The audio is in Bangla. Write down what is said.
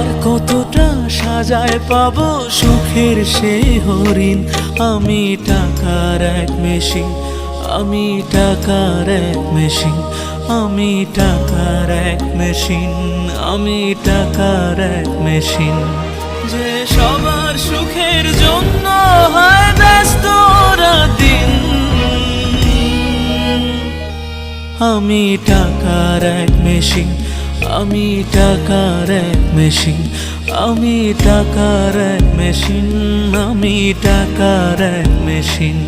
আর কতটা সাজায় পাবো সুখের সেই হরিণ। আমি টাকার এক মেশিন, আমি টাকার এক মেশিন, আমি টাকার এক মেশিন, আমি টাকার এক মেশিন। যে সবার সুখের জন্য হয় ব্যস্ত দিন। আমি টাকার এক মেশিন, আমি টাকার এক মেশিন, আমি টাকার এক মেশিন, আমি টাকার এক মেশিন।